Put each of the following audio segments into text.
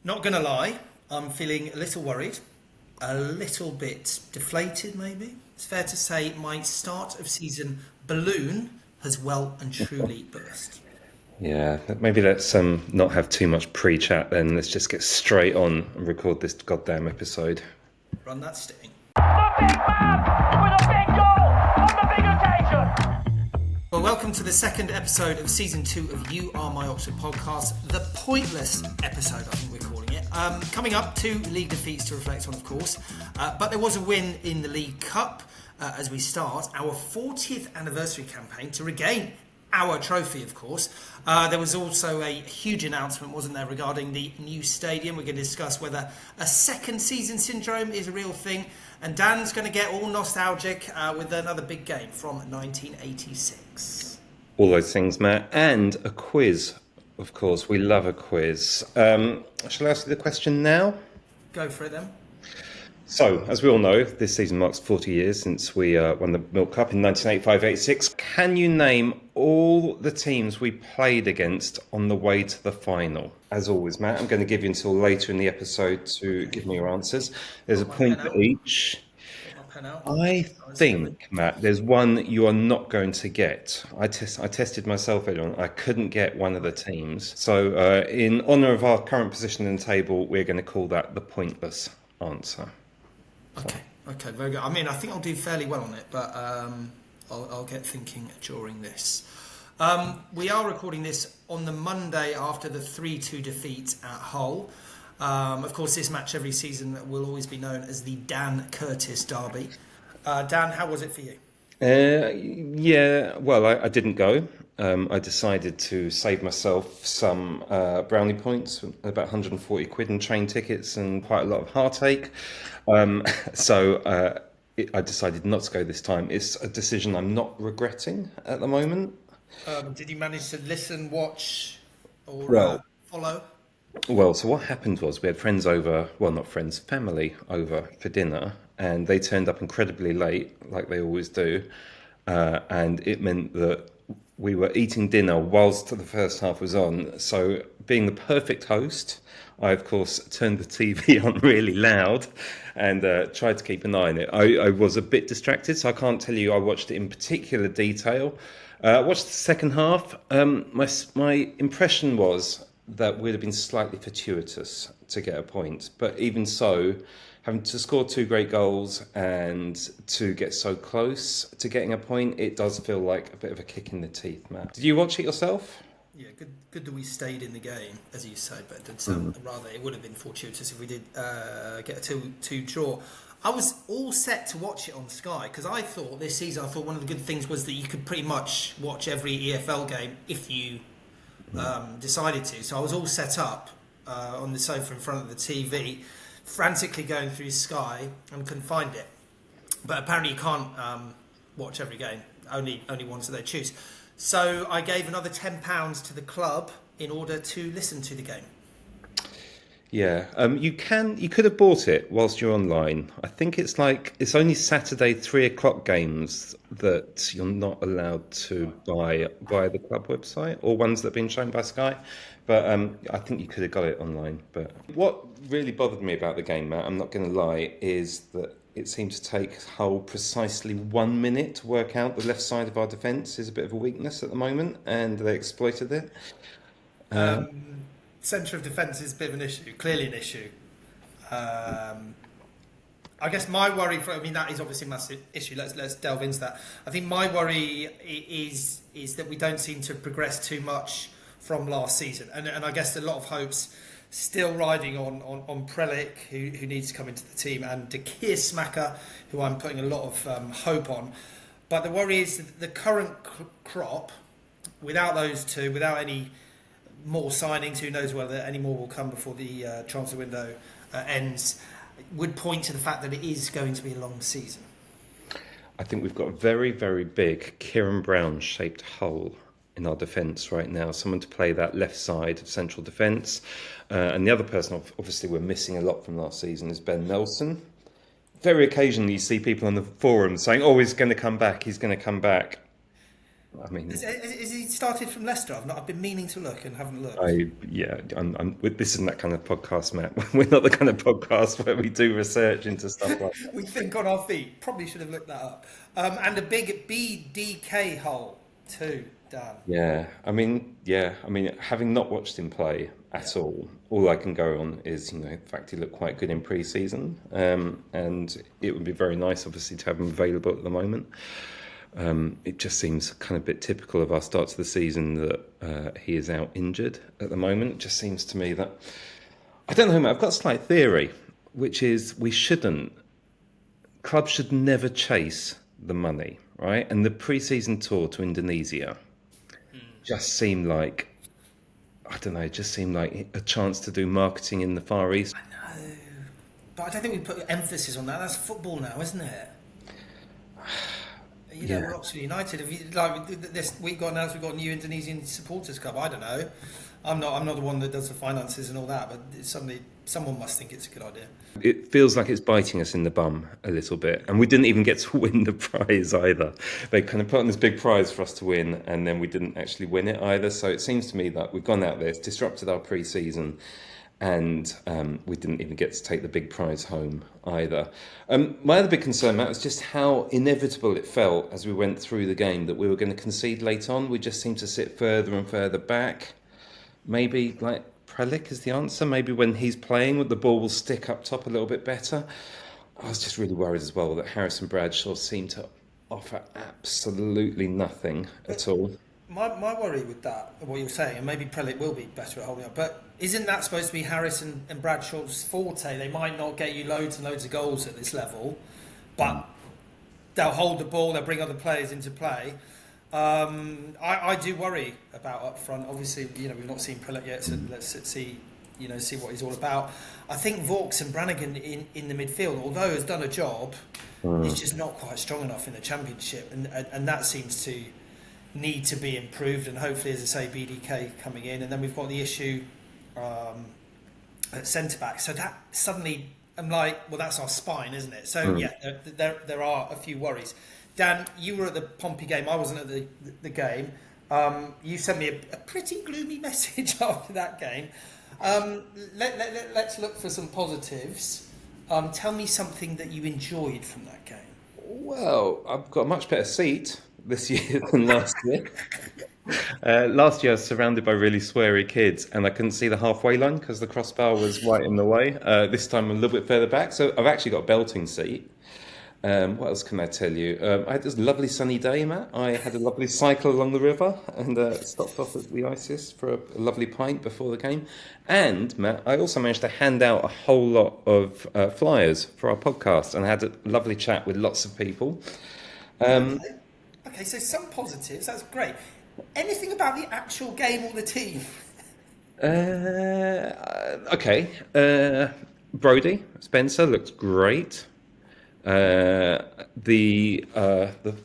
Not going to lie, I'm feeling a little worried, a little bit deflated maybe. It's fair to say my start of season balloon has well and truly burst. Yeah, maybe let's not have too much pre-chat then. Let's just get straight on and record this goddamn episode. Run that sting. The big man with a big goal on the big occasion. Well, welcome to the second episode of season 2 of You Are My Oxford podcast, the pointless episode, I think we're calling it. Coming up, 2 league defeats to reflect on, of course, but there was a win in the League Cup as we start our 40th anniversary campaign to regain our trophy, of course. There was also a huge announcement, wasn't there, regarding the new stadium. We're going to discuss whether a second season syndrome is a real thing. And Dan's going to get all nostalgic with another big game from 1986. All those things, Matt. And a quiz, of course. We love a quiz. Shall I ask you the question now? Go for it then. So, as we all know, this season marks 40 years since we won the Milk Cup in 1985-86. Can you name all the teams we played against on the way to the final? As always, Matt, I'm going to give you until later in the episode to give me your answers. There's a point for each. I think, Matt, there's one you are not going to get. I tested myself earlier on. I couldn't get one of the teams. So, in honour of our current position in the table, we're going to call that the pointless answer. Okay, very good. I mean, I think I'll do fairly well on it, but I'll get thinking during this. We are recording this on the Monday after the 3-2 defeat at Hull. Of course, this match every season will always be known as the Dan Curtis Derby. Dan, how was it for you? Yeah, well, I didn't go. I decided to save myself some brownie points, about 140 quid in train tickets and quite a lot of heartache. So I decided not to go this time. It's a decision I'm not regretting at the moment. Did you manage to listen, watch, or Well, follow? Well, so what happened was we had friends over, well, not friends, family over for dinner, and they turned up incredibly late, like they always do. And it meant that we were eating dinner whilst the first half was on. So, being the perfect host, I, of course, turned the TV on really loud and tried to keep an eye on it. I was a bit distracted, so I can't tell you I watched it in particular detail. I watched the second half. My impression was that would have been slightly fortuitous to get a point. But even so, having to score 2 great goals and to get so close to getting a point, it does feel like a bit of a kick in the teeth, Matt. Did you watch it yourself? Yeah, good that we stayed in the game, as you say, but it did sound rather it would have been fortuitous if we did get a 2-2 draw. I was all set to watch it on Sky because I thought this season, one of the good things was that you could pretty much watch every EFL game if you decided to. So I was all set up on the sofa in front of the TV, frantically going through Sky and couldn't find it. But apparently you can't watch every game, only ones that they choose. So I gave another £10 to the club in order to listen to the game. Yeah, you could have bought it whilst you're online. I think it's only Saturday 3 o'clock games that you're not allowed to buy via the club website or ones that have been shown by Sky. But I think you could have got it online. But what really bothered me about the game, Matt, I'm not going to lie, is that it seemed to take Hull precisely 1 minute to work out the left side of our defence is a bit of a weakness at the moment, and they exploited it. Centre of defence is a bit of an issue, clearly an issue. I guess my worry that is obviously a massive issue. Let's delve into that. I think my worry is that we don't seem to progress too much from last season, and I guess a lot of hopes still riding on Prelic, who needs to come into the team, and De Keersmaker, who I'm putting a lot of hope on. But the worry is that the current crop, without those two, without any more signings, who knows whether any more will come before the transfer window ends, would point to the fact that it is going to be a long season. I think we've got a very, very big Kieran Brown-shaped hole in our defence right now. Someone to play that left side of central defence. And the other person, obviously, we're missing a lot from last season is Ben Nelson. Very occasionally you see people on the forum saying, oh, he's going to come back. I mean, Is he started from Leicester? I've been meaning to look and haven't looked. this isn't that kind of podcast, Matt. We're not the kind of podcast where we do research into stuff like that. We think on our feet. Probably should have looked that up. And a big BDK hole too, Dan. Having not watched him play at all I can go on is, the fact he looked quite good in pre-season, and it would be very nice, obviously, to have him available at the moment. It just seems kind of a bit typical of our start to the season that he is out injured at the moment. It just seems to me that, I don't know, Matt, I've got a slight theory, which is clubs should never chase the money, right? And the pre-season tour to Indonesia just seemed like, I don't know, it just seemed like a chance to do marketing in the Far East. I know, but I don't think we put emphasis on that. That's football now, isn't it? We're Oxford United. This week got announced we've got a new Indonesian supporters club. I don't know. I'm not the one that does the finances and all that, but someone must think it's a good idea. It feels like it's biting us in the bum a little bit, and we didn't even get to win the prize either. They kind of put on this big prize for us to win, and then we didn't actually win it either. So it seems to me that we've gone out there, it's disrupted our pre-season, and we didn't even get to take the big prize home either. My other big concern, Matt, was just how inevitable it felt as we went through the game that we were going to concede late on. We just seemed to sit further and further back. Maybe like Prelic is the answer. Maybe when he's playing, the ball will stick up top a little bit better. I was just really worried as well that Harrison Bradshaw seemed to offer absolutely nothing at all. My worry with that, what you're saying, and maybe Prelic will be better at holding up, but isn't that supposed to be Harris and Bradshaw's forte? They might not get you loads and loads of goals at this level, but they'll hold the ball, they'll bring other players into play. I do worry about up front. Obviously, we've not seen Prelic yet, so let's see what he's all about. I think Vaux and Brannigan in the midfield, although has done a job, is just not quite strong enough in the Championship, and that seems to need to be improved. And hopefully, as I say, BDK coming in, and then we've got the issue at centre back. So that suddenly, I'm like, well, that's our spine, isn't it? So there are a few worries. Dan, you were at the Pompey game. I wasn't at the game. You sent me a pretty gloomy message after that game. Let's look for some positives. Tell me something that you enjoyed from that game. Well, I've got a much better seat this year than last year. Last year I was surrounded by really sweary kids and I couldn't see the halfway line because the crossbar was right in the way. This time I'm a little bit further back, so I've actually got a belting seat. What else can I tell you? I had this lovely sunny day, Matt. I had a lovely cycle along the river and stopped off at the Isis for a lovely pint before the game. And, Matt, I also managed to hand out a whole lot of flyers for our podcast and I had a lovely chat with lots of people. Okay, so some positives, that's great. Anything about the actual game or the team? Okay. Brody Spencer looked great. The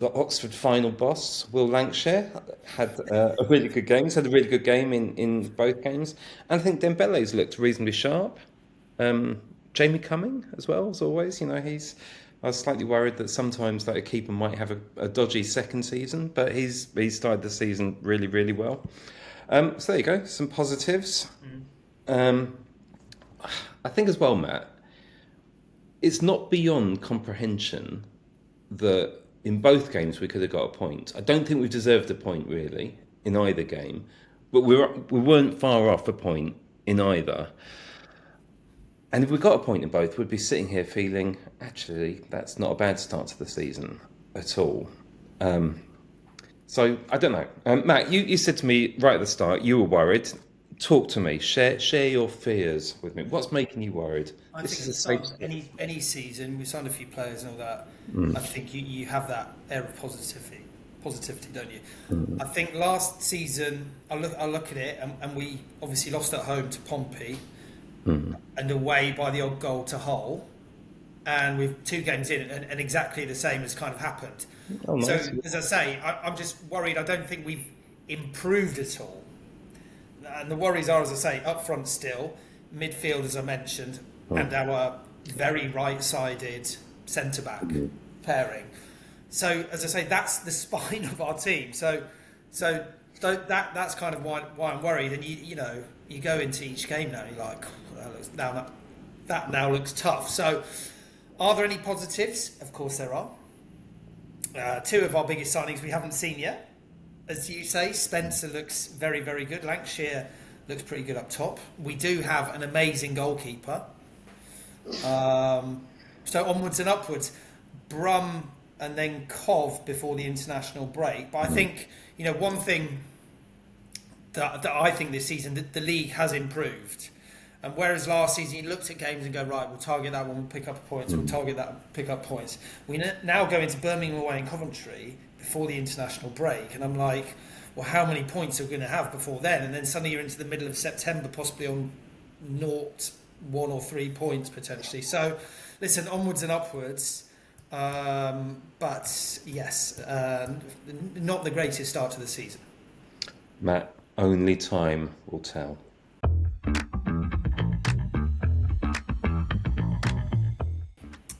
Oxford final boss, Will Lancashire, had a really good game. He's had a really good game in both games. And I think Dembele's looked reasonably sharp. Jamie Cumming as well, as always. I was slightly worried that sometimes that a keeper might have a dodgy second season, but he's started the season really, really well. So there you go, some positives. I think as well, Matt, it's not beyond comprehension that in both games we could have got a point. I don't think we deserved a point really in either game, but we weren't far off a point in either. And if we got a point in both, we'd be sitting here feeling, actually, that's not a bad start to the season at all. So, I don't know. Matt, you said to me right at the start, you were worried. Talk to me. Share your fears with me. What's making you worried? I think at the start of any season, we've signed a few players and all that. I think you have that air of positivity, don't you? I think last season, I look at it, and we obviously lost at home to Pompey. And away by the odd goal to Hull, and with 2 games in, and exactly the same has kind of happened. Oh, nice. So, as I say, I'm just worried. I don't think we've improved at all, and the worries are, as I say, up front still, midfield, as I mentioned, and our very right-sided centre-back pairing. So, as I say, that's the spine of our team. So, that's kind of why I'm worried. And you go into each game now, you're like, that now looks tough. So, are there any positives? Of course there are. Two of our biggest signings we haven't seen yet. As you say, Spencer looks very, very good. Lancashire looks pretty good up top. We do have an amazing goalkeeper. So onwards and upwards. Brum and then Cov before the international break. But I think, one thing that I think this season, that the league has improved. And whereas last season you looked at games and go, right, we'll target that one, we'll pick up points, we'll target that, pick up points. We now go into Birmingham away and Coventry before the international break. And I'm like, well, how many points are we going to have before then? And then suddenly you're into the middle of September, possibly on 0, 1 or 3 points potentially. So, listen, onwards and upwards. But yes, not the greatest start to the season. Matt, only time will tell.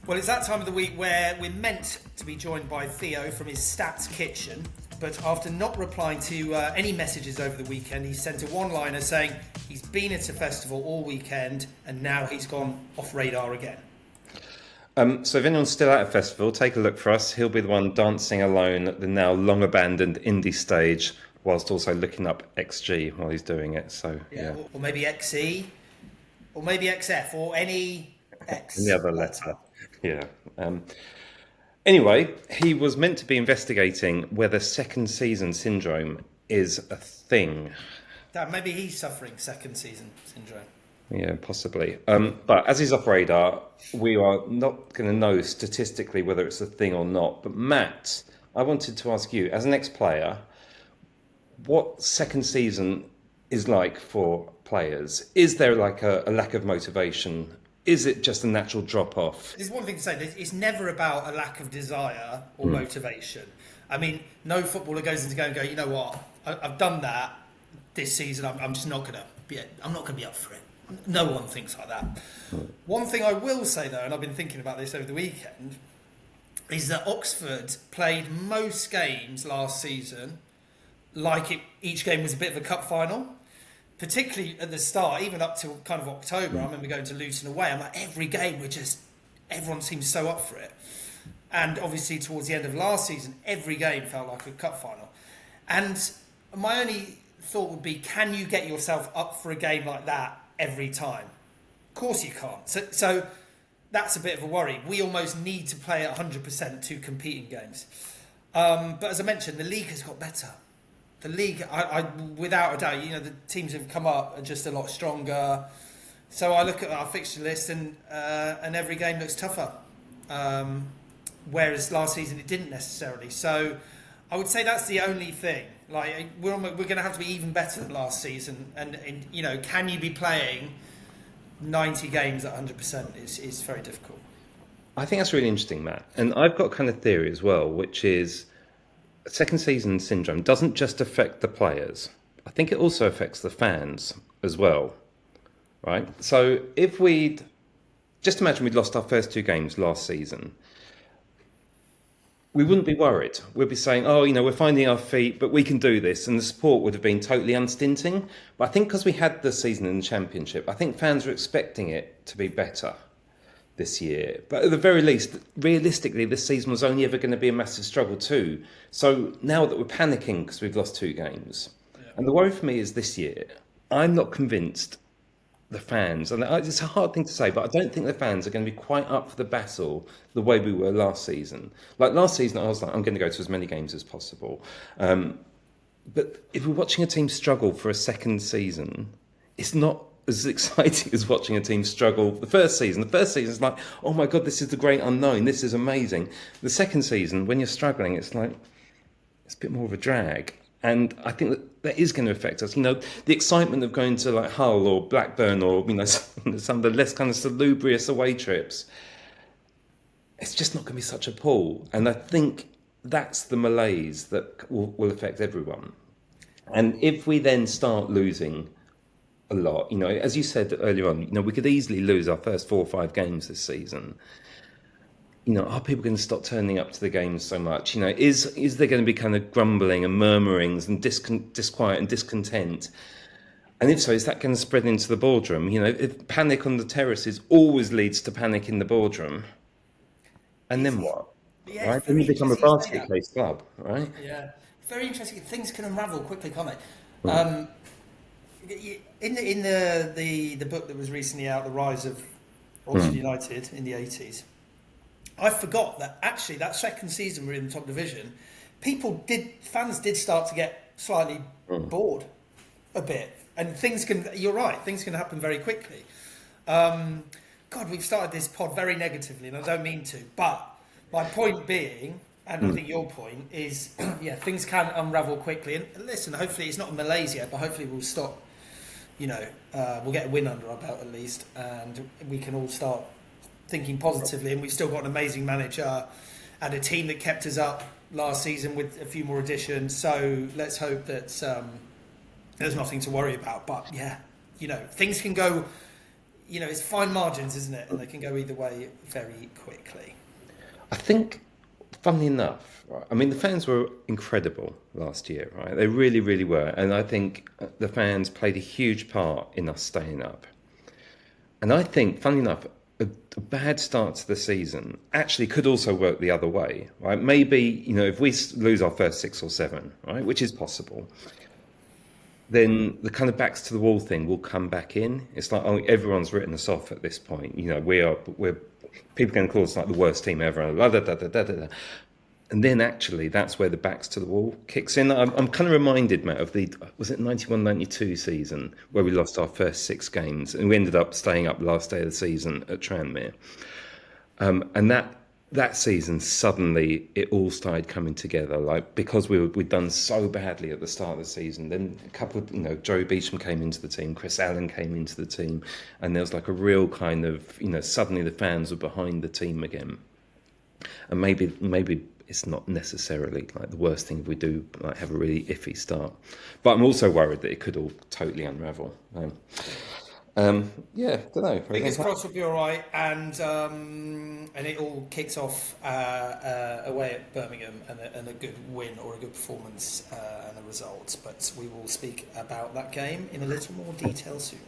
Well, it's that time of the week where we're meant to be joined by Theo from his Stats Kitchen, but after not replying to any messages over the weekend, he sent a one-liner saying he's been at a festival all weekend and now he's gone off radar again. So if anyone's still at a festival, take a look for us. He'll be the one dancing alone at the now long-abandoned indie stage, whilst also looking up XG while he's doing it. So yeah. Or maybe XE, or maybe XF, or any X. Any other letter. Yeah. Anyway, he was meant to be investigating whether second season syndrome is a thing. Maybe he's suffering second season syndrome. Yeah, possibly. But as he's off radar, we are not going to know statistically whether it's a thing or not. But Matt, I wanted to ask you, as an ex-player, what second season is like for players? Is there like a lack of motivation? Is it just a natural drop-off? There's one thing to say, it's never about a lack of desire or motivation. I mean, no footballer goes into go and go, you know what, I've done that this season, I'm just not going to be up for it. No one thinks like that. One thing I will say though, and I've been thinking about this over the weekend, is that Oxford played most games last season like each game was a bit of a cup final. Particularly at the start, even up till kind of October, I remember going to Luton away. I'm like, every game, everyone seems so up for it. And obviously towards the end of last season, every game felt like a cup final. And my only thought would be, can you get yourself up for a game like that every time? Of course you can't. So that's a bit of a worry. We almost need to play at 100% to compete in games. But as I mentioned, the league has got better. The league, I without a doubt, the teams have come up are just a lot stronger. So I look at our fixture list and every game looks tougher. Whereas last season it didn't necessarily. So I would say that's the only thing. Like we're going to have to be even better than last season. And can you be playing 90 games at 100% is very difficult. I think that's really interesting, Matt. And I've got kind of theory as well, which is second season syndrome doesn't just affect the players. I think it also affects the fans as well, right? So if just imagine we'd lost our first 2 games last season, we wouldn't be worried. We'd be saying, we're finding our feet, but we can do this. And the support would have been totally unstinting. But I think because we had the season in the Championship, I think fans were expecting it to be better this year. But at the very least, realistically, this season was only ever going to be a massive struggle too. So now that we're panicking because we've lost 2 games, and the worry for me is this year, I'm not convinced the fans, and it's a hard thing to say, but I don't think the fans are going to be quite up for the battle the way we were last season. Like last season, I was like, I'm going to go to as many games as possible. But if we're watching a team struggle for a second season, it's not as exciting as watching a team struggle the first season. The first season is like, oh my God, this is the great unknown. This is amazing. The second season, when you're struggling, it's like, it's a bit more of a drag. And I think that is going to affect us. The excitement of going to like Hull or Blackburn or, some of the less kind of salubrious away trips, it's just not going to be such a pull. And I think that's the malaise that will affect everyone. And if we then start losing a lot, as you said earlier on, we could easily lose our first 4 or 5 games this season. are people going to stop turning up to the games so much? Is there going to be kind of grumbling and murmurings and disquiet and discontent? And if so, is that going to spread into the boardroom? If panic on the terraces always leads to panic in the boardroom. And then what? Yeah, Right? it's Then very you become a interesting you say that. basket case club, right? Yeah, very interesting. Things can unravel quickly, can't they? Mm. In the book that was recently out, The Rise of Oxford United in the 80s, I forgot that actually that second season we were in the top division, fans did start to get slightly bored a bit, and you're right, things can happen very quickly. God, we've started this pod very negatively, and I don't mean to, but my point being, and I think your point is, things can unravel quickly. And listen, hopefully it's not Malaysia, but hopefully we'll stop. We'll get a win under our belt at least, and we can all start thinking positively. And we've still got an amazing manager and a team that kept us up last season with a few more additions. So let's hope that there's nothing to worry about. But things can go. It's fine margins, isn't it? And they can go either way very quickly. I think, funnily enough, right, I mean, the fans were incredible last year, right? They really, really were. And I think the fans played a huge part in us staying up. And I think, funnily enough, a bad start to the season actually could also work the other way, right? Maybe, if we lose our first 6 or 7, right, which is possible, then the kind of backs to the wall thing will come back in. It's like, everyone's written us off at this point. We're people can call us like the worst team ever. And then actually that's where the backs to the wall kicks in. I'm kind of reminded, Matt, of was it 91-92 season where we lost our first 6 games and we ended up staying up last day of the season at Tranmere. And that season, suddenly it all started coming together, like because we'd done so badly at the start of the season. Then a couple of, Joey Beauchamp came into the team, Chris Allen came into the team, and there was like a real kind of, suddenly the fans were behind the team again. And maybe it's not necessarily like the worst thing if we do like have a really iffy start, but I'm also worried that it could all totally unravel. Don't know. Fingers crossed we'll be all right, and it all kicks off away at Birmingham, and a good win or a good performance and a result. But we will speak about that game in a little more detail soon.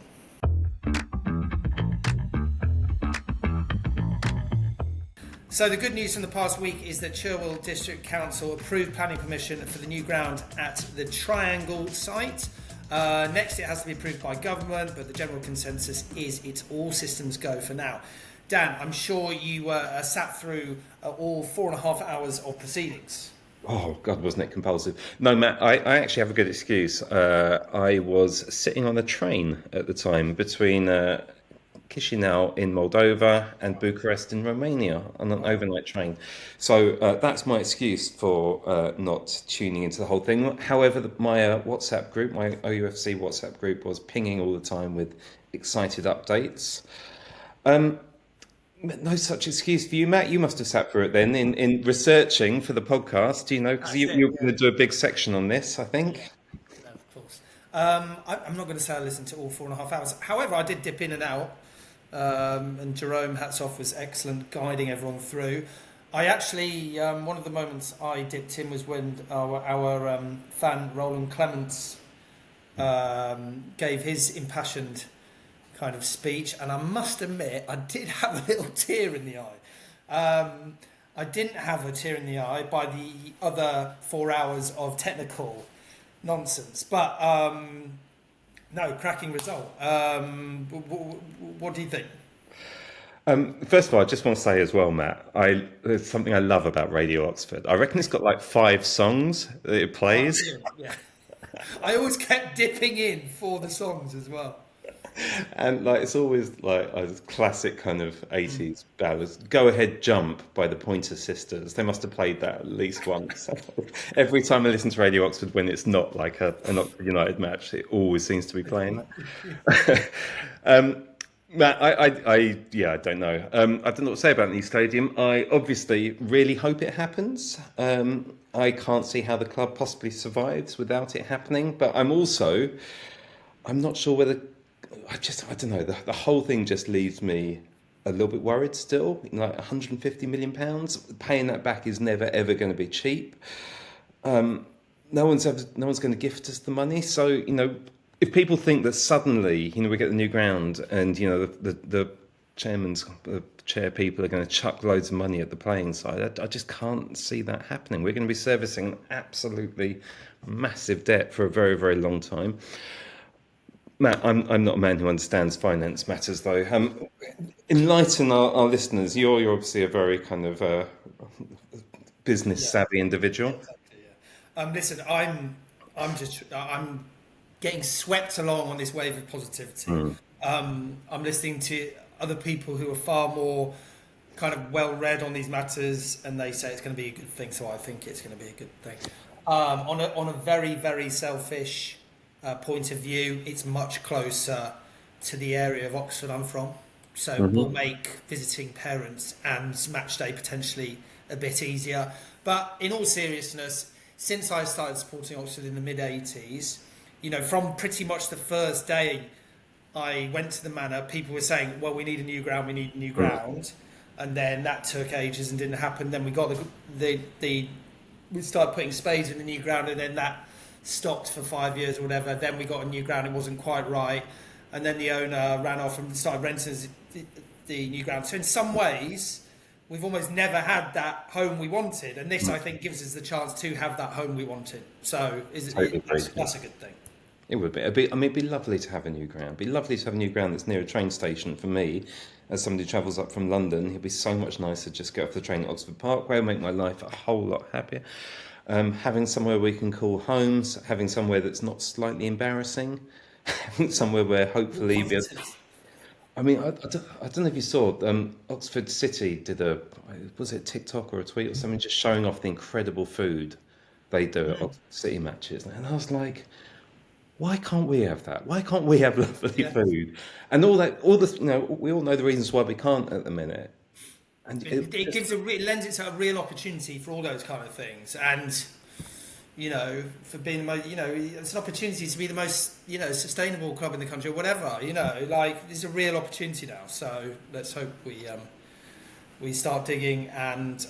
So the good news from the past week is that Cherwell District Council approved planning permission for the new ground at the Triangle site. Next, it has to be approved by government, but the general consensus is it's all systems go for now. Dan, I'm sure you sat through all 4.5 hours of proceedings. Oh, God, wasn't it compulsive? No, Matt, I actually have a good excuse. I was sitting on a train at the time between Chisinau in Moldova and Bucharest in Romania on an overnight train. So that's my excuse for not tuning into the whole thing. However, my WhatsApp group, my OUFC WhatsApp group, was pinging all the time with excited updates. No such excuse for you, Matt. You must have sat through it then in researching for the podcast, because you're going to do a big section on this, I think. Yeah, of course. I'm not going to say I listened to all 4.5 hours. However, I did dip in and out. And Jerome, hats off, was excellent guiding everyone through. I actually, one of the moments I dipped in was when our fan Roland Clements gave his impassioned kind of speech, and I must admit I did have a little tear in the eye. I didn't have a tear in the eye by the other 4 hours of technical nonsense, but no, cracking result. What do you think? First of all, I just want to say as well, Matt, there's something I love about Radio Oxford. I reckon it's got like 5 songs that it plays. Yeah. I always kept dipping in for the songs as well. And like it's always like a classic kind of 80s ballads. Go Ahead Jump by the Pointer Sisters. They must have played that at least once. Every time I listen to Radio Oxford when it's not like an Oxford United match, it always seems to be playing. Matt, I don't know. I don't know what to say about the new stadium. I obviously really hope it happens. I can't see how the club possibly survives without it happening. But I'm not sure whether. I don't know. The whole thing just leaves me a little bit worried still. Like 150 million pounds, paying that back is never ever going to be cheap. No one's going to gift us the money. So if people think that suddenly we get the new ground and the chair people are going to chuck loads of money at the playing side, I just can't see that happening. We're going to be servicing an absolutely massive debt for a very, very long time. Matt, I'm not a man who understands finance matters, though. Enlighten our listeners. You're obviously a very kind of business savvy individual. Exactly, yeah. Listen, I'm getting swept along on this wave of positivity. I'm listening to other people who are far more kind of well read on these matters, and they say it's going to be a good thing. So I think it's going to be a good thing. On a very, very selfish point of view, it's much closer to the area of Oxford I'm from, so will make visiting parents and match day potentially a bit easier. But in all seriousness, since I started supporting Oxford in the mid-80s, from pretty much the first day I went to the Manor, people were saying, well, we need a new ground, and then that took ages and didn't happen. Then we got we started putting spades in the new ground, and then that stopped for 5 years or whatever. Then we got a new ground, it wasn't quite right, and then the owner ran off and started renting the new ground. So in some ways, we've almost never had that home we wanted, and this, I think, gives us the chance to have that home we wanted. So that's a good thing. It would be. It'd be lovely to have a new ground. It'd be lovely to have a new ground that's near a train station. For me, as somebody who travels up from London, it'd be so much nicer to just get off the train at Oxford Parkway, make my life a whole lot happier. Having somewhere we can call homes, having somewhere that's not slightly embarrassing, having somewhere where hopefully... I don't know if you saw, Oxford City did was it TikTok or a tweet or something, just showing off the incredible food they do at Oxford City matches. And I was like, why can't we have that? Why can't we have lovely food? And we all know the reasons why we can't at the minute. And it lends itself a real opportunity for all those kind of things, and for being it's an opportunity to be the most sustainable club in the country or whatever. There's a real opportunity now. So let's hope we start digging and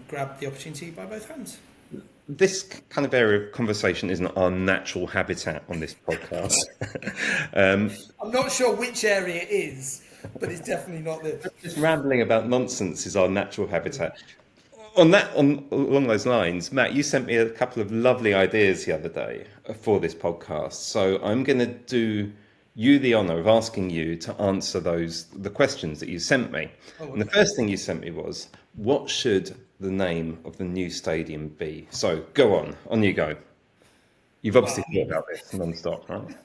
grab the opportunity by both hands. This kind of area of conversation isn't our natural habitat on this podcast. I'm not sure which area it is, but it's definitely not this. Just rambling about nonsense is our natural habitat. Along those lines, Matt, you sent me a couple of lovely ideas the other day for this podcast. So I'm going to do you the honour of asking you to answer the questions that you sent me. And the first thing you sent me was, what should the name of the new stadium be? So go on you go. You've obviously thought about this non-stop, right?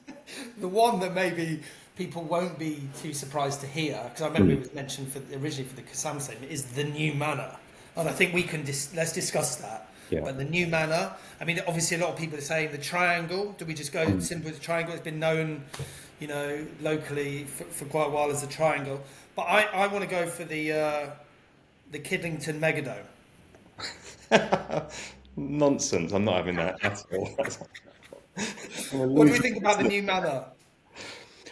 The one that maybe people won't be too surprised to hear, because I remember it was mentioned originally for the Kassam stadium, is the new Manor. And I think we can let's discuss that. Yeah. But the new Manor, obviously a lot of people are saying the triangle. Do we just go simple as triangle? It's been known, locally for quite a while as the triangle. But I want to go for the Kidlington Megadome. Nonsense. I'm not having that at all. What do we think about the new Manor?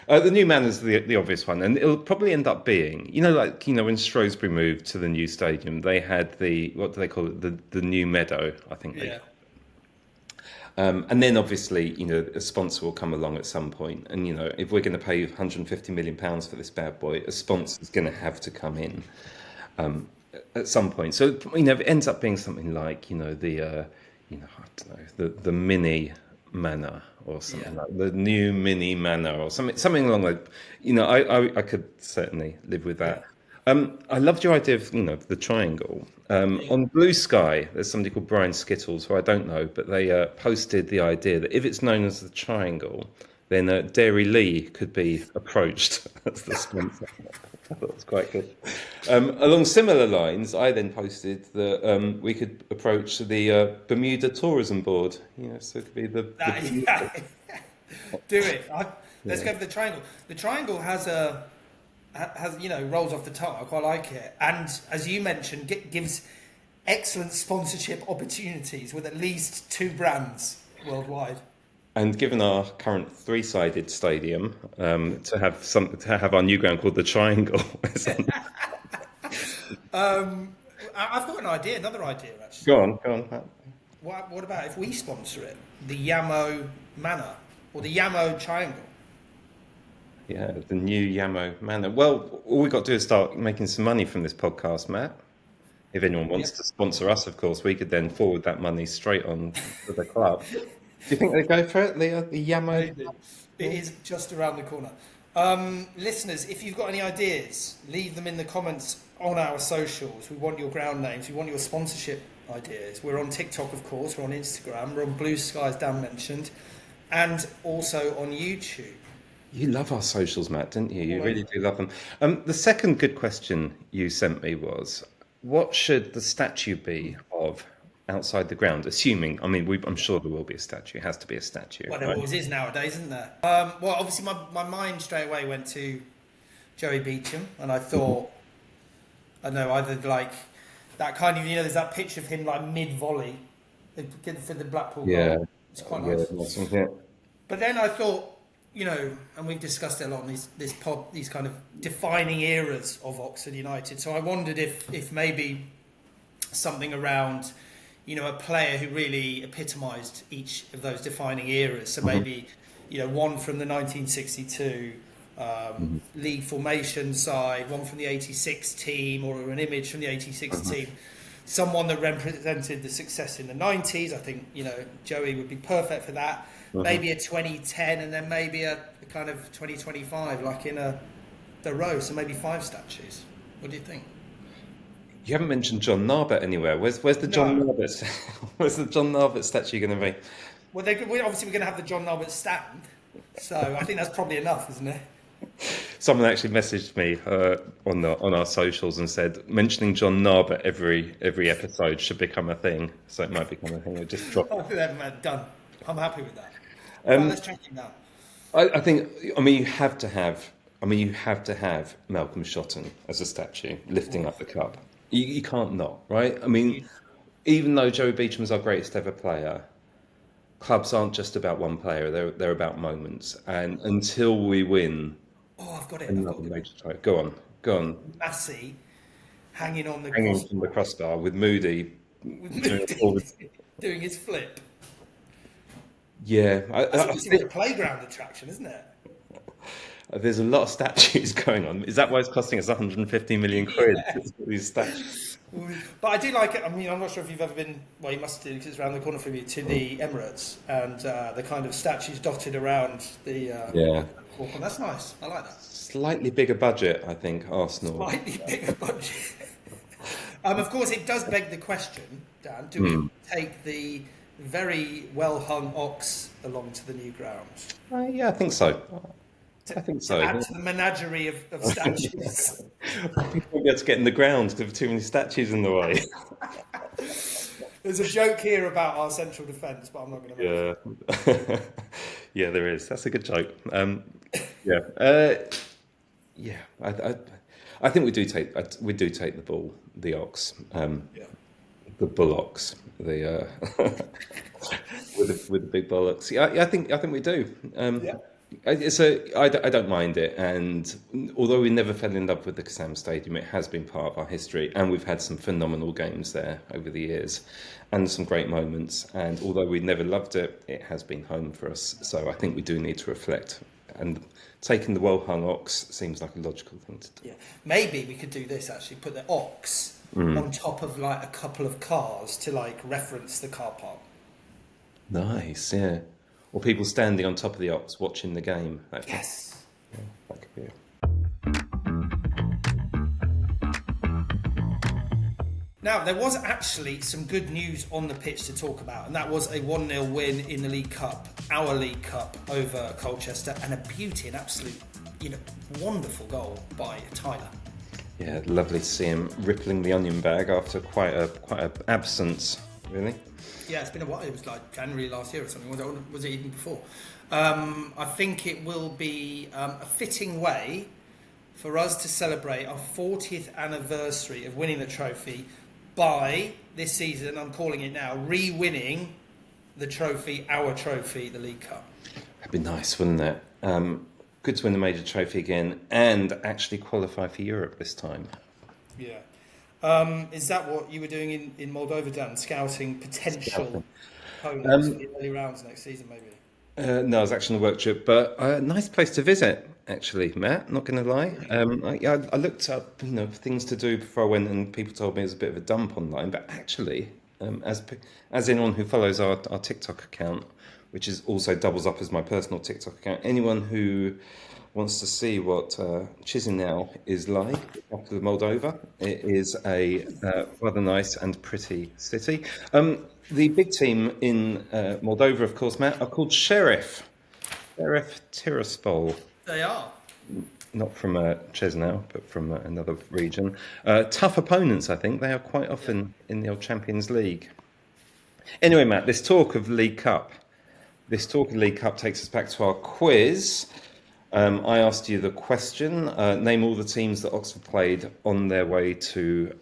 The new Manor's the obvious one, and it'll probably end up being, when Shrewsbury moved to the new stadium, they had what do they call it, the new meadow, I think. Yeah. And then obviously, a sponsor will come along at some point, and if we're going to pay £150 million for this bad boy, a sponsor's going to have to come in at some point. So it ends up being something like the mini Manor or something like the new mini Manor or something along that. I could certainly live with that. I loved your idea of the triangle. On Blue Sky, there's somebody called Brian Skittles, who I don't know, but they posted the idea that if it's known as the triangle, then Dairy Lee could be approached as the sponsor. I thought it was quite good. Along similar lines, I then posted that we could approach the Bermuda Tourism Board. So it could be the do it. Let's go for the triangle. The triangle has rolls off the tongue. I quite like it, and as you mentioned, gives excellent sponsorship opportunities with at least 2 brands worldwide. And given our current three-sided stadium, to have our new ground called the Triangle. I've got an idea, another idea actually. Go on, Matt. What about if we sponsor it? The Yamo Manor or the Yamo Triangle? Yeah, the new Yamo Manor. Well, all we've got to do is start making some money from this podcast, Matt. If anyone wants to sponsor us, of course, we could then forward that money straight on to the club. Do you think they'd go for it, Leo? The Yamo? Maybe. It is just around the corner. Listeners, if you've got any ideas, leave them in the comments on our socials. We want your ground names. We want your sponsorship ideas. We're on TikTok, of course. We're on Instagram. We're on Blue Sky, as Dan mentioned. And also on YouTube. You love our socials, Matt, didn't you? You really do love them. The second good question you sent me was, what should the statue be of outside the ground? Assuming, I'm sure there will be a statue. It has to be a statue. Well, there always is nowadays, isn't there? Well, obviously, my mind straight away went to Joey Beauchamp, and I thought, I don't know, either like that kind of, there's that picture of him like mid-volley for the Blackpool goal. It's quite nice. Yeah. But then I thought, and we've discussed it a lot on these kind of defining eras of Oxford United. So I wondered if maybe something around, a player who really epitomised each of those defining eras. So maybe, one from the 1962 league formation side, one from the 86 team, or an image from the 86 team. Someone that represented the success in the 90s. I think, Joey would be perfect for that. Maybe a 2010 and then maybe a kind of 2025, like in the row. So maybe 5 statues. What do you think? You haven't mentioned John Narbet anywhere. Where's the John Narbet? Where's the John Narbet statue going to be? Well, we're going to have the John Narbet stand. So I think that's probably enough, isn't it? Someone actually messaged me on our socials and said mentioning John Narbet every episode should become a thing. So it might become a thing. Just drop. I think they're done. I'm happy with that. Let's check it now. I think. You have to have. You have to have Malcolm Shotton as a statue lifting up the cup. You can't not, right? Even though Joey Beauchamp is our greatest ever player, clubs aren't just about one player. They're about moments. And until we win. Oh, I've got it. Another major title. Go on. Massey hanging on the from the crossbar with Moody doing his flip. Yeah, It's like a playground attraction, isn't it? There's a lot of statues going on. Is that why it's costing us 150 million quid? These statues. But I do like it. I'm not sure if you've ever been. Well, you must do because it's around the corner from you to the Emirates and the kind of statues dotted around the. And that's nice. I like that. Slightly bigger budget, I think. Arsenal. Slightly bigger budget. Of course, it does beg the question, Dan. Do we take the very well hung ox along to the new ground? Yeah, I think so. To add to the menagerie of statues. People won't be able to get in the ground because there are too many statues in the way. There's a joke here about our central defence, but I'm not going to make it. Yeah, there is. That's a good joke. I think we do take the bull, the ox, the bullocks, with the big bollocks. Yeah, I think we do. I don't mind it, and although we never fell in love with the Kassam Stadium, it has been part of our history, and we've had some phenomenal games there over the years, and some great moments. And although we never loved it, it has been home for us. So I think we do need to reflect, and taking the well-hung ox seems like a logical thing to do. Yeah, maybe we could do this actually. Put the ox on top of like a couple of cars to like reference the car park. Nice, yeah. Or people standing on top of the ox watching the game. Yes. Yeah, that could be it. Now, there was actually some good news on the pitch to talk about, and that was a 1-0 win in the League Cup, our League Cup, over Colchester, and a beauty, an absolute, wonderful goal by Tyler. Yeah, lovely to see him rippling the onion bag after quite a absence, really. Yeah, it's been a while. It was like January last year or something. Was it even before? I think it will be a fitting way for us to celebrate our 40th anniversary of winning the trophy by, this season, I'm calling it now, re-winning the trophy, our trophy, the League Cup. That'd be nice, wouldn't it? Good to win the major trophy again and actually qualify for Europe this time. Yeah. Is that what you were doing in Moldova, Dan? Scouting potential opponents for the early rounds next season, maybe? No, I was actually on a work trip, but a nice place to visit, actually, Matt, not going to lie. I looked up, things to do before I went, and people told me it was a bit of a dump online, but actually, as anyone who follows our TikTok account, which is also doubles up as my personal TikTok account, anyone who wants to see what Chisinau is like after the Moldova, it is a rather nice and pretty city. The big team in Moldova, of course, Matt, are called Sheriff Tiraspol. They are. Not from Chisinau, but from another region. Tough opponents, I think. They are quite often in the old Champions League. Anyway, Matt, this talk of League Cup takes us back to our quiz. I asked you the question, name all the teams that Oxford played on their way to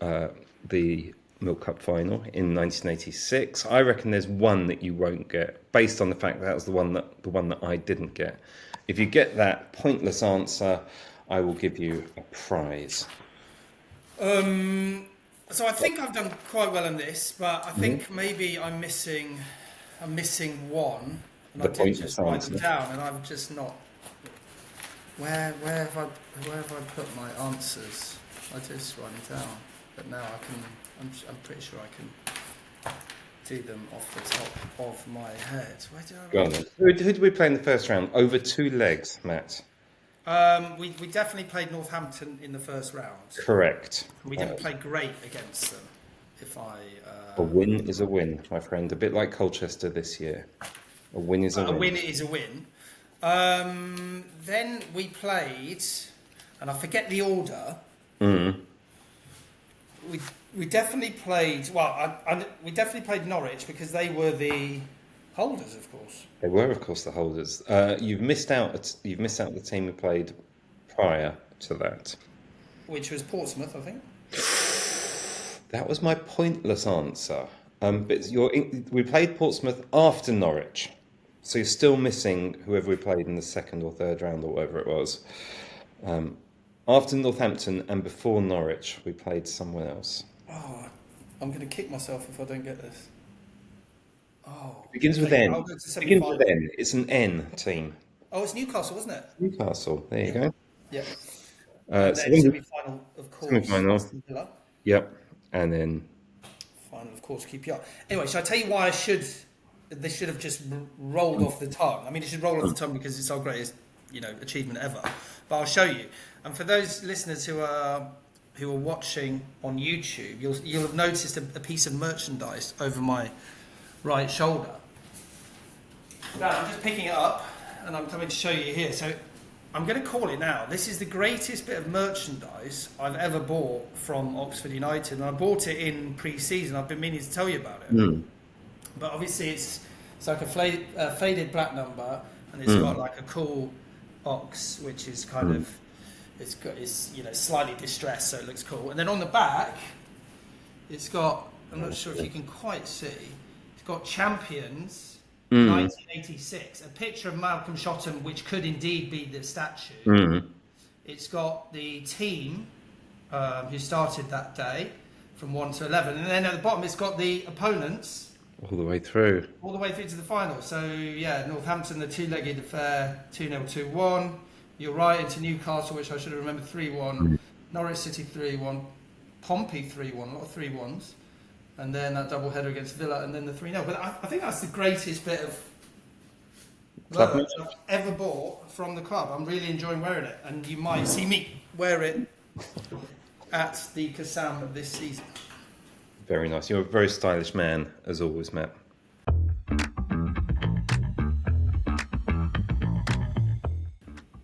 the Milk Cup final in 1986. I reckon there's one that you won't get, based on the fact that was the one that I didn't get. If you get that pointless answer, I will give you a prize. So I think I've done quite well in this, but I think maybe I'm missing one, and I did just write them down, and I'm just not. Where have I put my answers? I just write them down, but now I'm pretty sure I can do them off the top of my head. Where did I write them? Who did we play in the first round? Over 2 legs, Matt. We definitely played Northampton in the first round. Correct. We didn't play great against them. A win is a win, my friend. A bit like Colchester this year. A win is a win. A win is a win. Then we played, and I forget the order. We definitely played. Well, we definitely played Norwich because they were the holders, of course. They were, of course, the holders. You've missed out the team we played prior to that, which was Portsmouth, I think. That was my pointless answer. But we played Portsmouth after Norwich, so you're still missing whoever we played in the second or third round or whatever it was. After Northampton and before Norwich, we played somewhere else. Oh, I'm going to kick myself if I don't get this. Oh, begins with N. Begins with N. It's an N team. Oh, it's Newcastle, wasn't it? Newcastle. There you go. Yeah. Semi-final, of course. Semi-final. Yep. And then final, of course, QPR. Anyway, shall I tell you why this should have just rolled off the tongue? I mean, it should roll off the tongue because it's our greatest, achievement ever. But I'll show you. And for those listeners who are watching on YouTube, you'll have noticed a piece of merchandise over my right shoulder. Now, I'm just picking it up and I'm coming to show you here. So I'm going to call it now. This is the greatest bit of merchandise I've ever bought from Oxford United, and I bought it in pre-season. I've been meaning to tell you about it. But obviously it's like a faded black number, and it's got like a cool ox, which is kind of it's slightly distressed, so it looks cool. And then on the back, it's got, I'm not sure if you can quite see, it's got Champions 1986, a picture of Malcolm Shotton, which could indeed be the statue. It's got the team who started that day from 1 to 11, and then at the bottom it's got the opponents all the way through to the final. So yeah, Northampton, the 2-legged affair, 2-0, 2-1. You're right, into Newcastle, which I should have remembered, 3-1. Norwich City 3-1. Pompey 3-1, a lot of 3-1s. And then that double header against Villa, and then the 3-0. But I think that's the greatest bit of merch I've ever bought from the club. I'm really enjoying wearing it, and you might see me wear it at the Kassam this season. Very nice. You're a very stylish man, as always, Matt.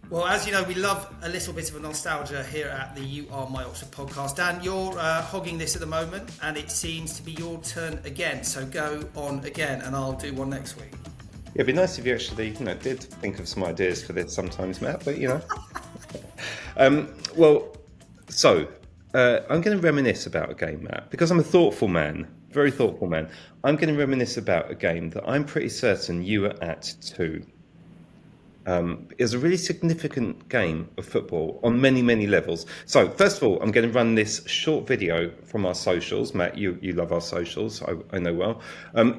Well, as you know, we love a little bit of a nostalgia here at the You Are My Oxford podcast. Dan, you're hogging this at the moment, and it seems to be your turn again. So go on again, and I'll do one next week. Yeah, it'd be nice if you actually, did think of some ideas for this sometimes, Matt. But I'm going to reminisce about a game, Matt, because I'm a thoughtful man, Very thoughtful man. I'm going to reminisce about a game that I'm pretty certain you were at too. It was a really significant game of football on many, many levels. So, first of all, I'm going to run this short video from our socials. Matt, you love our socials, I know well.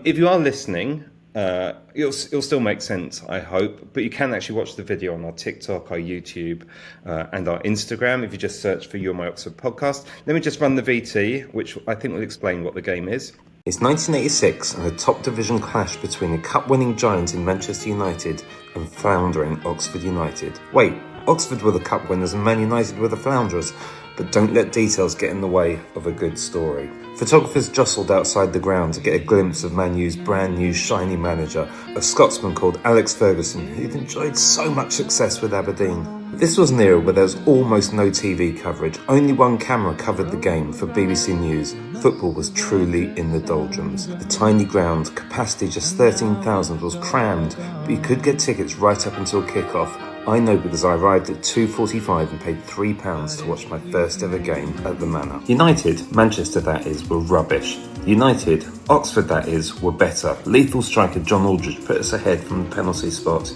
If you are listening, it'll still make sense, I hope. But you can actually watch the video on our TikTok, our YouTube, and our Instagram if you just search for You're My Oxford Podcast. Let me just run the VT, which I think will explain what the game is. It's 1986 and a top division clash between a cup-winning giant in Manchester United and floundering Oxford United. Wait, Oxford were the cup winners and Man United were the flounderers, but don't let details get in the way of a good story. Photographers jostled outside the ground to get a glimpse of Man U's brand new shiny manager, a Scotsman called Alex Ferguson, who'd enjoyed so much success with Aberdeen. This was an era where there was almost no TV coverage. Only one camera covered the game for BBC News. Football was truly in the doldrums. The tiny ground, capacity just 13,000, was crammed, but you could get tickets right up until kick-off. I know because I arrived at 2:45 and paid £3 to watch my first ever game at the Manor. United, Manchester that is, were rubbish. United, Oxford that is, were better. Lethal striker John Aldridge put us ahead from the penalty spot.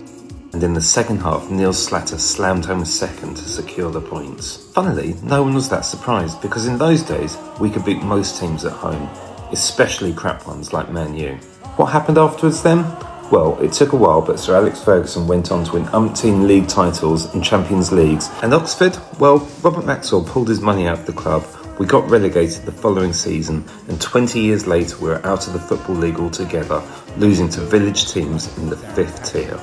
And in the second half, Neil Slatter slammed home a second to secure the points. Funnily, no one was that surprised because in those days, we could beat most teams at home, especially crap ones like Man U. What happened afterwards then? Well, it took a while, but Sir Alex Ferguson went on to win umpteen league titles and Champions Leagues. And Oxford? Well, Robert Maxwell pulled his money out of the club. We got relegated the following season, and 20 years later we were out of the Football League altogether, losing to village teams in the 5th tier.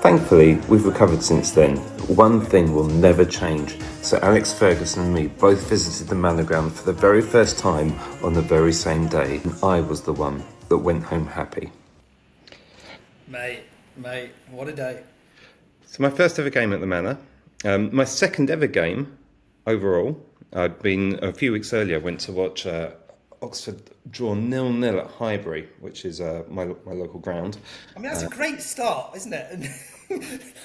Thankfully, we've recovered since then. One thing will never change. Sir Alex Ferguson and me both visited the Manor Ground for the very first time on the very same day, and I was the one that went home happy. Mate, what a day. So my first ever game at the Manor. My second ever game overall. I'd been, a few weeks earlier, I went to watch Oxford draw 0-0 at Highbury, which is my local ground. I mean, that's a great start, isn't it? And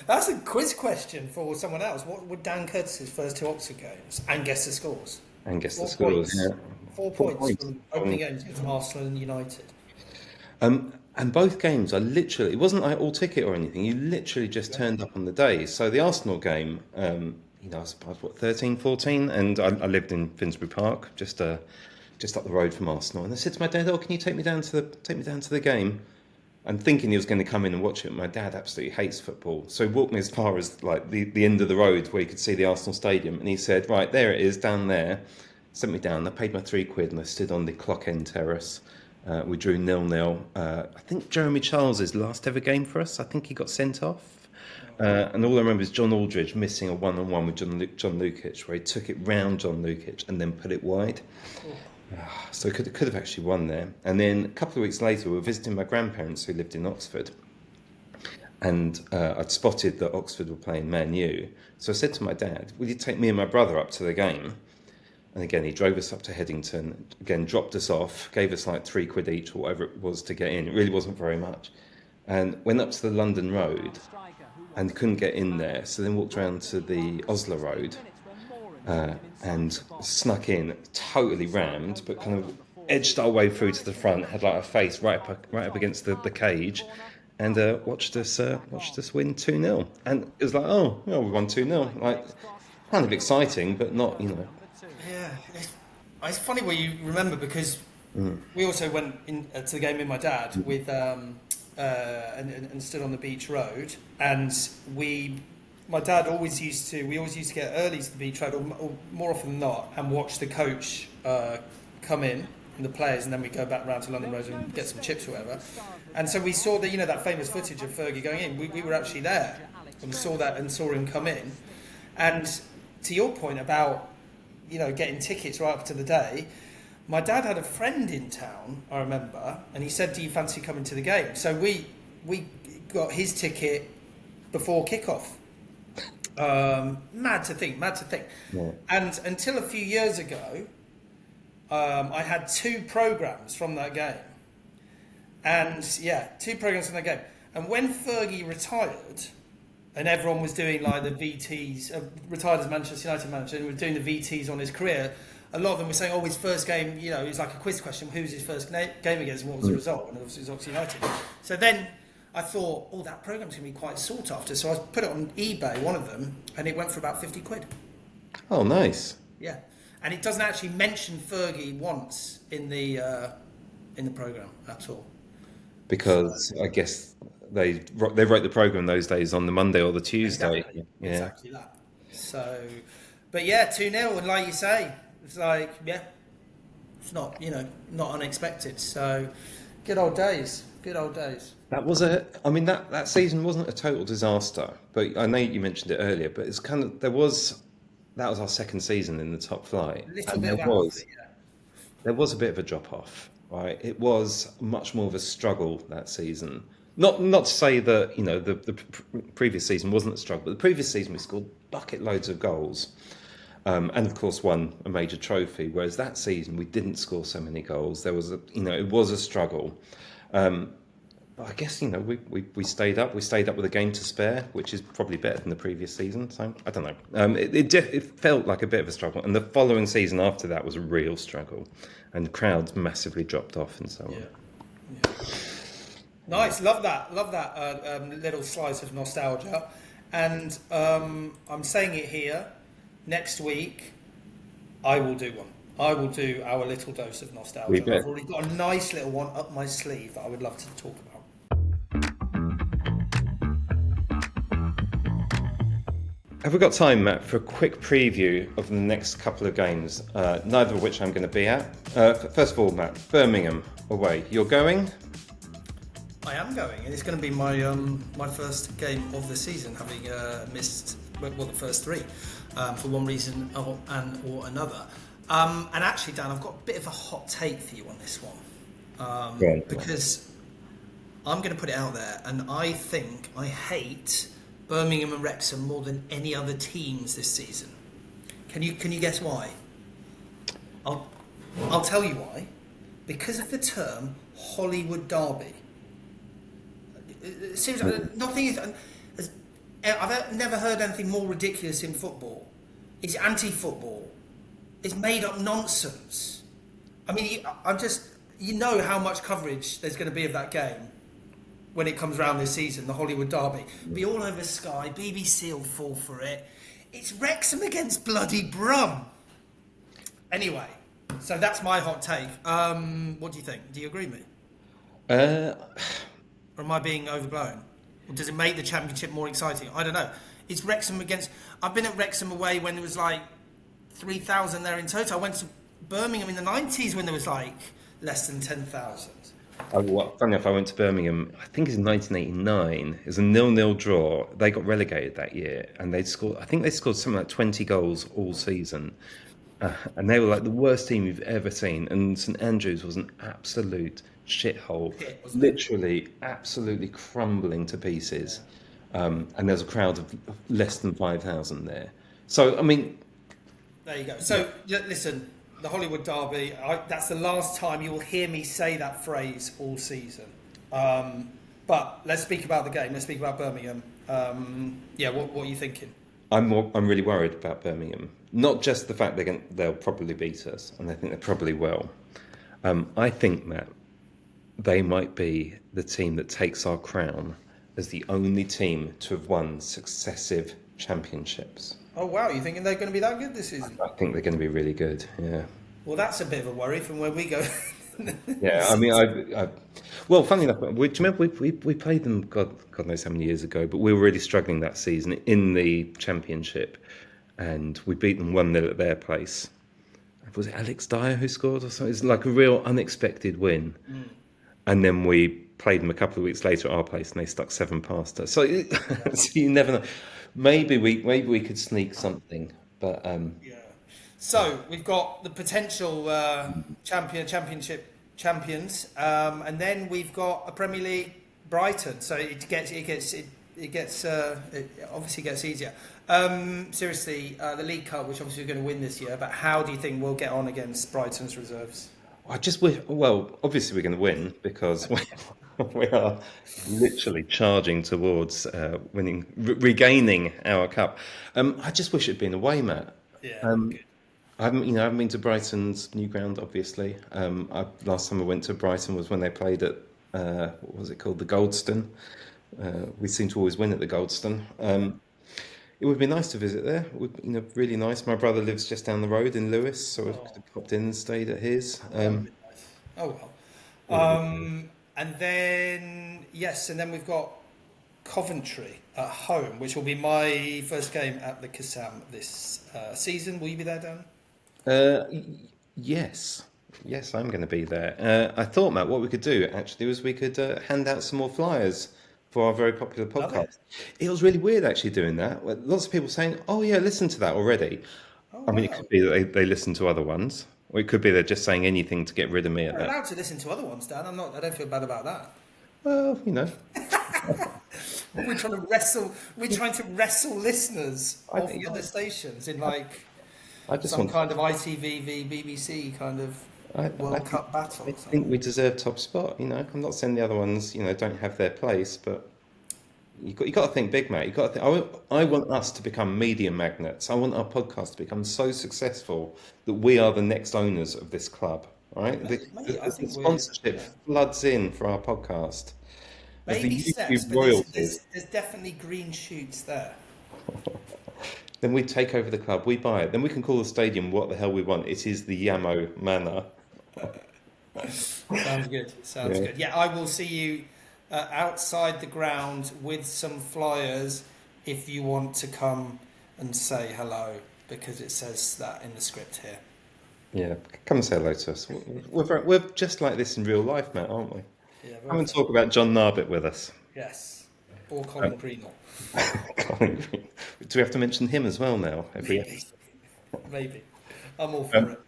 that's a quiz question for someone else. What were Dan Curtis's first 2 Oxford games? And guess the scores. And guess the 4 scores, points. yeah. 4 points from opening games against Arsenal and United. And both games are literally, it wasn't like all ticket or anything, you literally just turned up on the day. So the Arsenal game, I was 13, 14, and I lived in Finsbury Park, just up the road from Arsenal. And I said to my dad, can you take me down to the game? And thinking he was going to come in and watch it. My dad absolutely hates football. So he walked me as far as like the end of the road where you could see the Arsenal stadium. And he said, right, there it is, down there. Sent me down. I paid my £3 and I stood on the clock end terrace. We drew 0-0. I think Jeremy Charles's last ever game for us. I think he got sent off. And all I remember is John Aldridge missing a one-on-one with John Lukic, where he took it round John Lukic and then put it wide. So could have actually won there. And then a couple of weeks later, we were visiting my grandparents who lived in Oxford. And I'd spotted that Oxford were playing Man U. So I said to my dad, will you take me and my brother up to the game? And again, he drove us up to Headington, again, dropped us off, gave us like £3 each or whatever it was to get in. It really wasn't very much. And went up to the London Road and couldn't get in there. So then walked around to the Osler Road and snuck in, totally rammed, but kind of edged our way through to the front, had like a face right up against the cage, and watched us win 2-0. And it was like, we won 2-0. Like, kind of exciting, but not, Yeah, it's funny what you remember because we also went to the game with my dad with and stood on the beach road, and my dad always used to get early to the beach road, or more often than not, and watch the coach come in and the players, and then we go back round to London Road and get some chips or whatever. And so we saw that famous footage of Fergie going in. We were actually there and saw him come in. And to your point about getting tickets right up to the day, my dad had a friend in town, I remember, and he said, do you fancy coming to the game? So we got his ticket before kick-off. Mad to think. Yeah. And until a few years ago, I had 2 programmes from that game. And 2 programmes from that game. And when Fergie retired, and everyone was doing like the VTs, retired as Manchester United manager, and was doing the VTs on his career, a lot of them were saying, oh, his first game, you know, it was like a quiz question, who's his first game against and what was the result? And obviously it was Oxford United. So then I thought, oh, that programme's going to be quite sought after. So I put it on eBay, one of them, and it went for about 50 quid. Oh, nice. Yeah. And it doesn't actually mention Fergie once in the programme at all. Because I guess they wrote the programme those days on the Monday or the Tuesday. Exactly, Yeah. exactly that. So, but yeah, 2-0, and like you say, it's like, yeah, it's not, you know, not unexpected. So, good old days. That was that season wasn't a total disaster, but I know you mentioned it earlier, but it's kind of, that was our second season in the top flight. A little bit of apathy, yeah. There was a bit of a drop off, right? It was much more of a struggle that season. Not to say that, you know, the previous season wasn't a struggle, but the previous season we scored bucket loads of goals, and of course won a major trophy. Whereas that season we didn't score so many goals. There was it was a struggle. But I guess, you know, we stayed up. We stayed up with a game to spare, which is probably better than the previous season. So I don't know. It felt like a bit of a struggle, and the following season after that was a real struggle, and crowds massively dropped off and so on. Yeah. Nice, love that little slice of nostalgia, and I'm saying it here. Next week, I will do one. I will do our little dose of nostalgia. I've already got a nice little one up my sleeve that I would love to talk about. Have we got time, Matt, for a quick preview of the next couple of games, neither of which I'm going to be at? First of all, Matt, Birmingham away. You're going? I am going, and it's going to be my first game of the season, having missed the first three for one reason or another. And actually, Dan, I've got a bit of a hot take for you on this one, because I'm going to put it out there, and I hate Birmingham and Wrexham more than any other teams this season. Can you guess why? I'll tell you why. Because of the term Hollywood Derby. It seems like nothing is. I've never heard anything more ridiculous in football. It's anti-football. It's made-up nonsense. I mean, you know how much coverage there's going to be of that game when it comes round this season, the Hollywood Derby. Be all over Sky, BBC will fall for it. It's Wrexham against bloody Brum. Anyway, so that's my hot take. What do you think? Do you agree with me? Or am I being overblown? Or does it make the championship more exciting? I don't know. It's Wrexham against... I've been at Wrexham away when there was like 3,000 there in total. I went to Birmingham in the 90s when there was like less than 10,000. Funny enough, I went to Birmingham, I think it's in 1989. It was a 0-0 draw. They got relegated that year, and they scored something like 20 goals all season. And they were like the worst team you've ever seen. And St Andrews was an absolute shithole, literally absolutely crumbling to pieces. And there's a crowd of less than 5,000 there. So, I mean... There you go. So, listen... The Hollywood Derby, that's the last time you will hear me say that phrase all season. But let's speak about the game. Let's speak about Birmingham. What are you thinking? I'm really worried about Birmingham. Not just the fact they'll probably beat us, and I think they probably will. I think, Matt, they might be the team that takes our crown as the only team to have won successive championships. Oh, wow. You thinking they're going to be that good this season? I think they're going to be really good, yeah. Well, that's a bit of a worry from where we go. Yeah, I mean, well, funny enough, do you remember we played them, God knows how many years ago, but we were really struggling that season in the championship, and we beat them 1-0 at their place. Was it Alex Dyer who scored or something? It's like a real unexpected win. And then we played them a couple of weeks later at our place, and they stuck 7 past us. So, so you never know. Maybe we could sneak something, but So we've got the potential championship champions, and then we've got a Premier League Brighton. So it obviously gets easier. Seriously, the League Cup, which obviously we're going to win this year, but how do you think we'll get on against Brighton's reserves? I just wish. Well, obviously we're going to win because we are literally charging towards regaining our cup. I just wish it'd been away, Matt. Yeah. I haven't been to Brighton's new ground, obviously. Last time I went to Brighton was when they played at what was it called, the Goldston. We seem to always win at the Goldston. It would be nice to visit there. It would, really nice. My brother lives just down the road in Lewis, so I could have popped in and stayed at his. That would be nice. Oh well. And then yes, and then we've got Coventry at home, which will be my first game at the Kassam this season. Will you be there, Dan? Yes, yes, I'm going to be there. I thought, Matt, what we could do actually was we could hand out some more flyers for our very popular Love it. podcast. It was really weird actually doing that. Lots of people saying, "Oh yeah, listen to that already." Oh, I mean, it wow. could be that they listen to other ones, or it could be they're just saying anything to get rid of me at You're that. allowed to listen to other ones, Dan. I don't feel bad about that. Well, We're trying to wrestle. We're trying to wrestle listeners I off think- other stations in like I just some want. kind of ITV v BBC kind of I World Cup battle. I think we deserve top spot. I'm not saying the other ones, don't have their place, but you got to think big, mate. You got to think. I want us to become media magnets. I want our podcast to become so successful that we are the next owners of this club. Right? Mate, I The think sponsorship floods in for our podcast. As the Baby YouTube steps, but royalties. there's definitely green shoots there. Then we take over the club. We buy it. Then we can call the stadium what the hell we want. It is the Yamo Manor. Sounds good. Sounds Yeah. good. Yeah, I will see you outside the ground with some flyers if you want to come and say hello, because it says that in the script here. Yeah, come and say hello to us. We're just like this in real life, Matt, aren't we? Yeah, Come and talk about John Narbit with us. Yes. Or Colin Greenall. Colin Green. Do we have to mention him as well now? Maybe. Maybe. I'm all for it.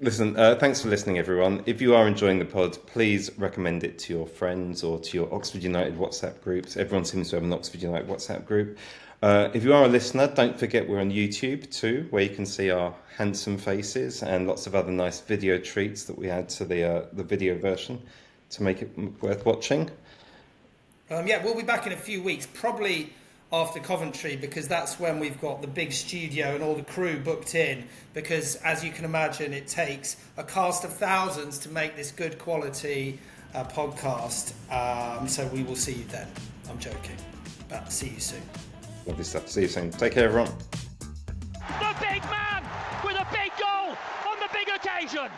Listen, thanks for listening, everyone. If you are enjoying the pod, please recommend it to your friends or to your Oxford United WhatsApp groups. Everyone seems to have an Oxford United WhatsApp group. If you are a listener, don't forget we're on YouTube too, where you can see our handsome faces and lots of other nice video treats that we add to the video version to make it worth watching. Yeah, we'll be back in a few weeks, probably after Coventry, because that's when we've got the big studio and all the crew booked in, because as you can imagine, it takes a cast of thousands to make this good quality podcast. So we will see you then. I'm joking, but see you soon. Lovely stuff. See you soon. Take care, everyone. The big man with a big goal on the big occasion.